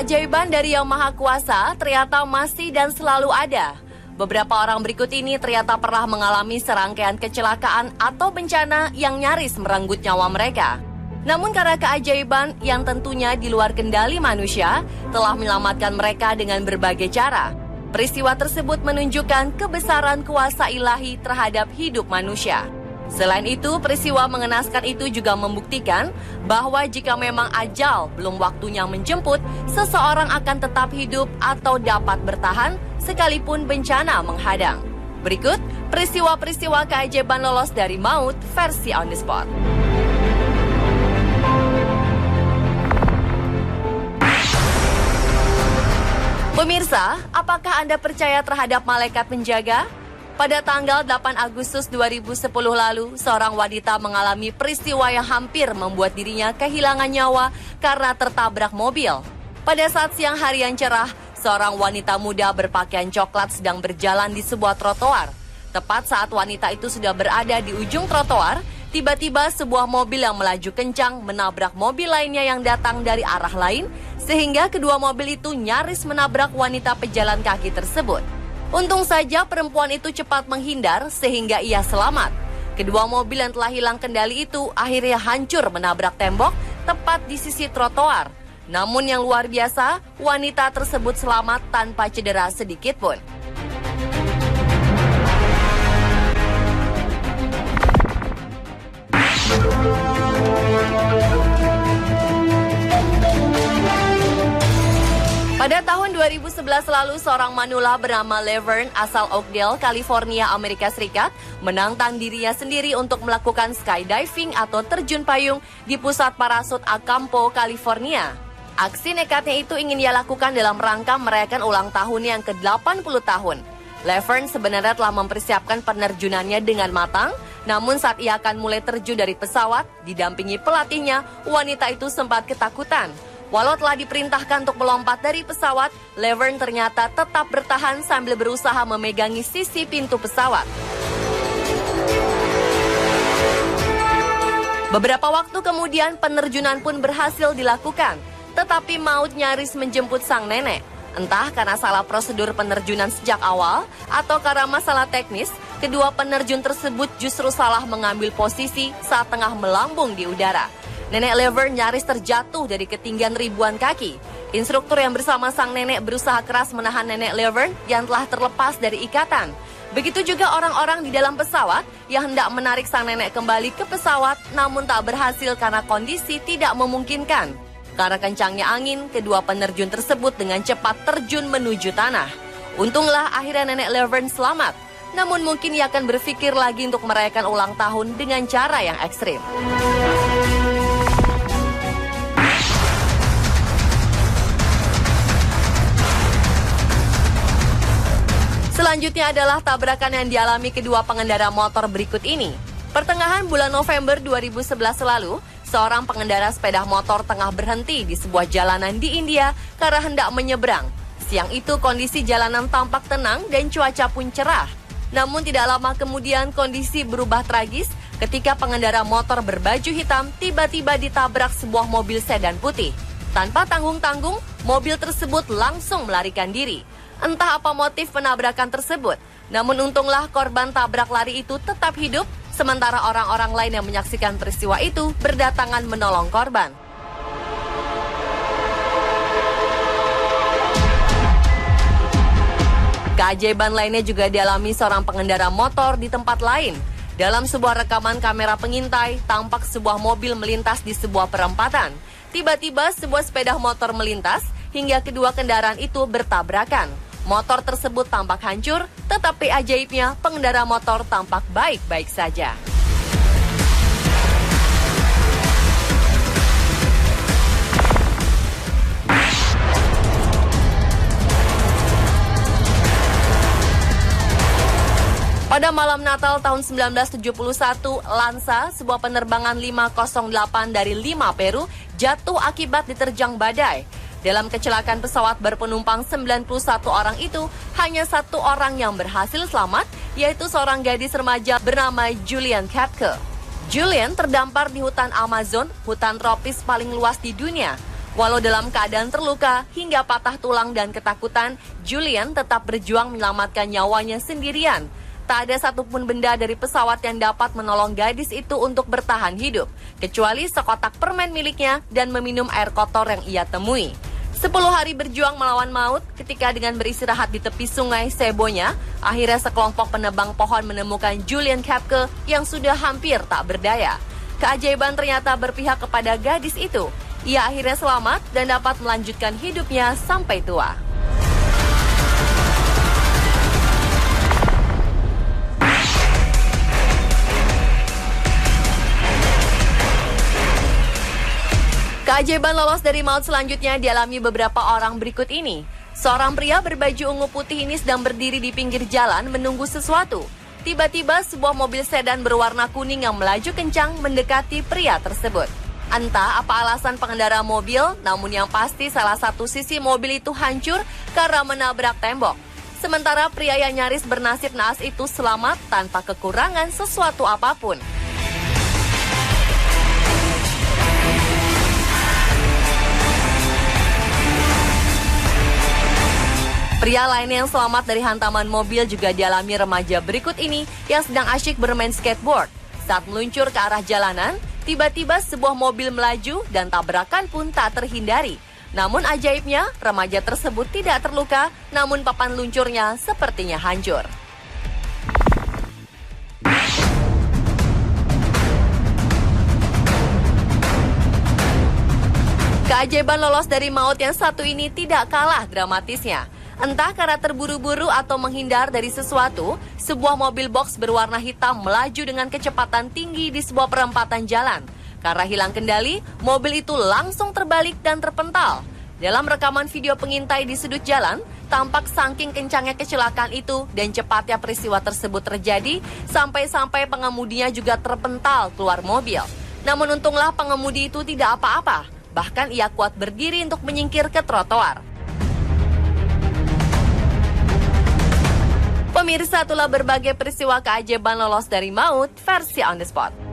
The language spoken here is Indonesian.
Keajaiban dari Yang Maha Kuasa ternyata masih dan selalu ada. Beberapa orang berikut ini ternyata pernah mengalami serangkaian kecelakaan atau bencana yang nyaris merenggut nyawa mereka. Namun karena keajaiban yang tentunya di luar kendali manusia telah menyelamatkan mereka dengan berbagai cara. Peristiwa tersebut menunjukkan kebesaran kuasa ilahi terhadap hidup manusia. Selain itu, peristiwa mengenaskan itu juga membuktikan bahwa jika memang ajal belum waktunya menjemput, seseorang akan tetap hidup atau dapat bertahan sekalipun bencana menghadang. Berikut peristiwa-peristiwa keajaiban lolos dari maut versi On The Spot. Pemirsa, apakah Anda percaya terhadap malaikat penjaga? Pada tanggal 8 Agustus 2010 lalu, seorang wanita mengalami peristiwa yang hampir membuat dirinya kehilangan nyawa karena tertabrak mobil. Pada saat siang hari yang cerah, seorang wanita muda berpakaian coklat sedang berjalan di sebuah trotoar. Tepat saat wanita itu sudah berada di ujung trotoar, tiba-tiba sebuah mobil yang melaju kencang menabrak mobil lainnya yang datang dari arah lain, sehingga kedua mobil itu nyaris menabrak wanita pejalan kaki tersebut. Untung saja perempuan itu cepat menghindar sehingga ia selamat. Kedua mobil yang telah hilang kendali itu akhirnya hancur menabrak tembok tepat di sisi trotoar. Namun yang luar biasa, wanita tersebut selamat tanpa cedera sedikit pun. Pada tahun 2011 lalu, seorang manula bernama Laverne asal Oakdale, California, Amerika Serikat, menantang dirinya sendiri untuk melakukan skydiving atau terjun payung di pusat parasut Acampo, California. Aksi nekatnya itu ingin ia lakukan dalam rangka merayakan ulang tahunnya yang ke-80 tahun. Laverne sebenarnya telah mempersiapkan penerjunannya dengan matang, namun saat ia akan mulai terjun dari pesawat, didampingi pelatihnya, wanita itu sempat ketakutan. Walau telah diperintahkan untuk melompat dari pesawat, Laverne ternyata tetap bertahan sambil berusaha memegangi sisi pintu pesawat. Beberapa waktu kemudian penerjunan pun berhasil dilakukan, tetapi maut nyaris menjemput sang nenek. Entah karena salah prosedur penerjunan sejak awal atau karena masalah teknis, kedua penerjun tersebut justru salah mengambil posisi saat tengah melambung di udara. Nenek Laverne nyaris terjatuh dari ketinggian ribuan kaki. Instruktur yang bersama sang nenek berusaha keras menahan nenek Laverne yang telah terlepas dari ikatan. Begitu juga orang-orang di dalam pesawat yang hendak menarik sang nenek kembali ke pesawat, namun tak berhasil karena kondisi tidak memungkinkan. Karena kencangnya angin, kedua penerjun tersebut dengan cepat terjun menuju tanah. Untunglah akhirnya nenek Laverne selamat. Namun mungkin ia akan berpikir lagi untuk merayakan ulang tahun dengan cara yang ekstrim. Selanjutnya adalah tabrakan yang dialami kedua pengendara motor berikut ini. Pertengahan bulan November 2011 lalu, seorang pengendara sepeda motor tengah berhenti di sebuah jalanan di India karena hendak menyeberang. Siang itu kondisi jalanan tampak tenang dan cuaca pun cerah. Namun tidak lama kemudian kondisi berubah tragis ketika pengendara motor berbaju hitam tiba-tiba ditabrak sebuah mobil sedan putih. Tanpa tanggung-tanggung, mobil tersebut langsung melarikan diri. Entah apa motif penabrakan tersebut, namun untunglah korban tabrak lari itu tetap hidup, sementara orang-orang lain yang menyaksikan peristiwa itu berdatangan menolong korban. Keajaiban lainnya juga dialami seorang pengendara motor di tempat lain. Dalam sebuah rekaman kamera pengintai, tampak sebuah mobil melintas di sebuah perempatan. Tiba-tiba sebuah sepeda motor melintas hingga kedua kendaraan itu bertabrakan. Motor tersebut tampak hancur, tetapi ajaibnya pengendara motor tampak baik-baik saja. Pada malam Natal tahun 1971, Lanza, sebuah penerbangan 508 dari Lima, Peru, jatuh akibat diterjang badai. Dalam kecelakaan pesawat berpenumpang 91 orang itu, hanya satu orang yang berhasil selamat, yaitu seorang gadis remaja bernama Julian Kapke. Julian terdampar di hutan Amazon, hutan tropis paling luas di dunia. Walau dalam keadaan terluka hingga patah tulang dan ketakutan, Julian tetap berjuang menyelamatkan nyawanya sendirian. Tak ada satupun benda dari pesawat yang dapat menolong gadis itu untuk bertahan hidup, kecuali sekotak permen miliknya dan meminum air kotor yang ia temui. 10 hari berjuang melawan maut, ketika dengan beristirahat di tepi sungai Sebonya, akhirnya sekelompok penebang pohon menemukan Julian Kepke yang sudah hampir tak berdaya. Keajaiban ternyata berpihak kepada gadis itu. Ia akhirnya selamat dan dapat melanjutkan hidupnya sampai tua. Keajaiban lolos dari maut selanjutnya dialami beberapa orang berikut ini. Seorang pria berbaju ungu putih ini sedang berdiri di pinggir jalan menunggu sesuatu. Tiba-tiba sebuah mobil sedan berwarna kuning yang melaju kencang mendekati pria tersebut. Entah apa alasan pengendara mobil, namun yang pasti salah satu sisi mobil itu hancur karena menabrak tembok. Sementara pria yang nyaris bernasib naas itu selamat tanpa kekurangan sesuatu apapun. Pria lainnya yang selamat dari hantaman mobil juga dialami remaja berikut ini yang sedang asyik bermain skateboard. Saat meluncur ke arah jalanan, tiba-tiba sebuah mobil melaju dan tabrakan pun tak terhindari. Namun ajaibnya, remaja tersebut tidak terluka, namun papan luncurnya sepertinya hancur. Keajaiban lolos dari maut yang satu ini tidak kalah dramatisnya. Entah karena terburu-buru atau menghindar dari sesuatu, sebuah mobil box berwarna hitam melaju dengan kecepatan tinggi di sebuah perempatan jalan. Karena hilang kendali, mobil itu langsung terbalik dan terpental. Dalam rekaman video pengintai di sudut jalan, tampak saking kencangnya kecelakaan itu dan cepatnya peristiwa tersebut terjadi, sampai-sampai pengemudinya juga terpental keluar mobil. Namun untunglah pengemudi itu tidak apa-apa, bahkan ia kuat berdiri untuk menyingkir ke trotoar. Pemirsa, itulah berbagai peristiwa keajaiban lolos dari maut versi On The Spot.